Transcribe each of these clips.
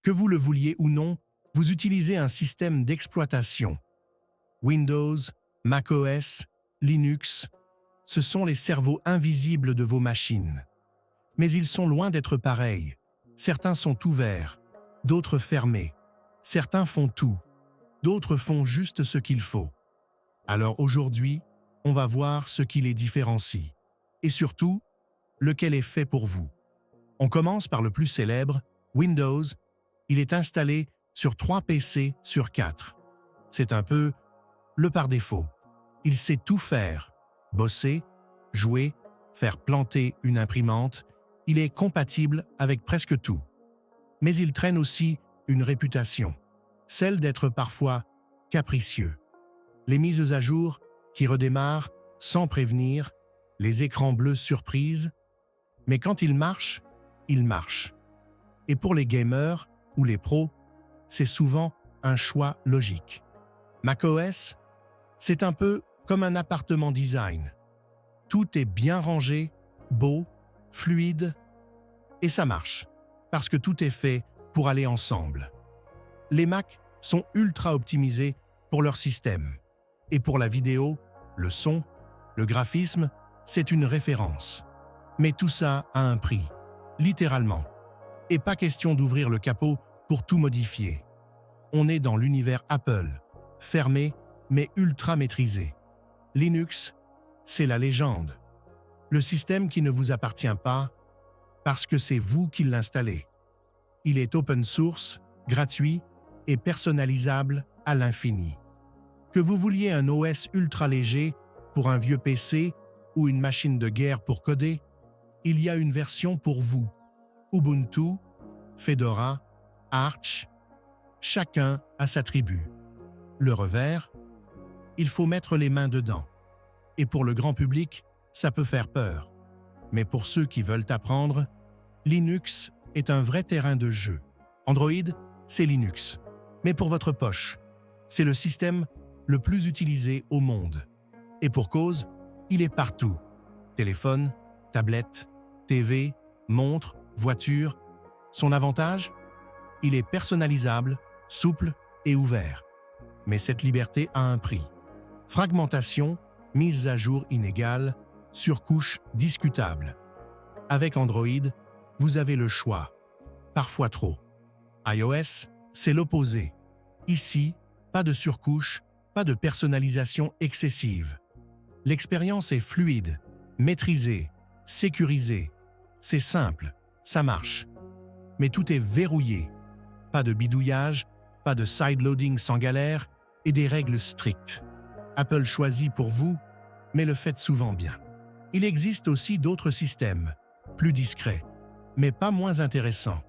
Que vous le vouliez ou non, vous utilisez un système d'exploitation. Windows, macOS, Linux, ce sont les cerveaux invisibles de vos machines. Mais ils sont loin d'être pareils. Certains sont ouverts, d'autres fermés. Certains font tout, d'autres font juste ce qu'il faut. Alors aujourd'hui, on va voir ce qui les différencie. Et surtout, lequel est fait pour vous. On commence par le plus célèbre, Windows. Il est installé sur 3 PC sur 4. C'est un peu le par défaut. Il sait tout faire, bosser, jouer, faire planter une imprimante. Il est compatible avec presque tout. Mais il traîne aussi une réputation, celle d'être parfois capricieux. Les mises à jour qui redémarrent sans prévenir, les écrans bleus surprise, mais quand il marche, il marche. Et pour les gamers ou les pros, c'est souvent un choix logique. macOS, c'est un peu comme un appartement design. Tout est bien rangé, beau, fluide, et ça marche, parce que tout est fait pour aller ensemble. Les Mac sont ultra optimisés pour leur système. Et pour la vidéo, le son, le graphisme, c'est une référence. Mais tout ça a un prix, littéralement. Et pas question d'ouvrir le capot pour tout modifier. On est dans l'univers Apple, fermé mais ultra maîtrisé. Linux, c'est la légende. Le système qui ne vous appartient pas parce que c'est vous qui l'installez. Il est open source, gratuit et personnalisable à l'infini. Que vous vouliez un OS ultra léger pour un vieux PC ou une machine de guerre pour coder, il y a une version pour vous. Ubuntu, Fedora, Arch, chacun a sa tribu. Le revers, il faut mettre les mains dedans. Et pour le grand public, ça peut faire peur. Mais pour ceux qui veulent apprendre, Linux est un vrai terrain de jeu. Android, c'est Linux. Mais pour votre poche, c'est le système le plus utilisé au monde. Et pour cause, il est partout. Téléphone, tablette, TV, montre, voiture. Son avantage? Il est personnalisable, souple et ouvert. Mais cette liberté a un prix. Fragmentation, mise à jour inégale, surcouche discutable. Avec Android, vous avez le choix. Parfois trop. iOS, c'est l'opposé. Ici, pas de surcouche, pas de personnalisation excessive. L'expérience est fluide, maîtrisée, sécurisée. C'est simple, ça marche. Mais tout est verrouillé. Pas de bidouillage, pas de sideloading sans galère et des règles strictes. Apple choisit pour vous, mais le fait souvent bien. Il existe aussi d'autres systèmes, plus discrets, mais pas moins intéressants.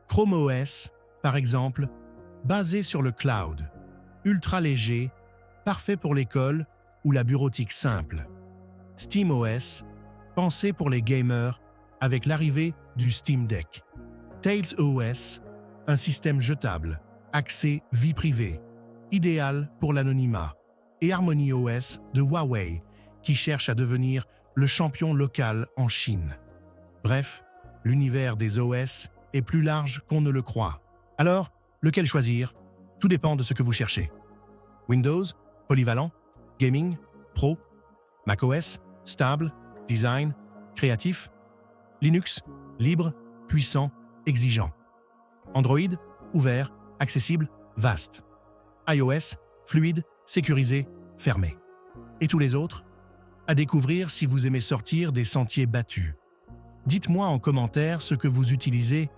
Chrome OS, par exemple, basé sur le cloud, ultra léger, parfait pour l'école ou la bureautique simple. SteamOS, pensé pour les gamers avec l'arrivée du Steam Deck. Tails OS, un système jetable, axé vie privée, idéal pour l'anonymat. Et Harmony OS de Huawei, qui cherche à devenir le champion local en Chine. Bref, l'univers des OS est plus large qu'on ne le croit. Alors, lequel choisir? Tout dépend de ce que vous cherchez. Windows, polyvalent, gaming, pro, macOS, stable, design, créatif, Linux, libre, puissant, exigeant. Android, ouvert, accessible, vaste. iOS, fluide, sécurisé, fermé. Et tous les autres? À découvrir si vous aimez sortir des sentiers battus. Dites-moi en commentaire ce que vous utilisez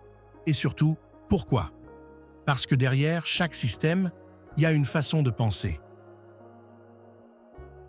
et surtout, pourquoi. Parce que derrière chaque système, il y a une façon de penser.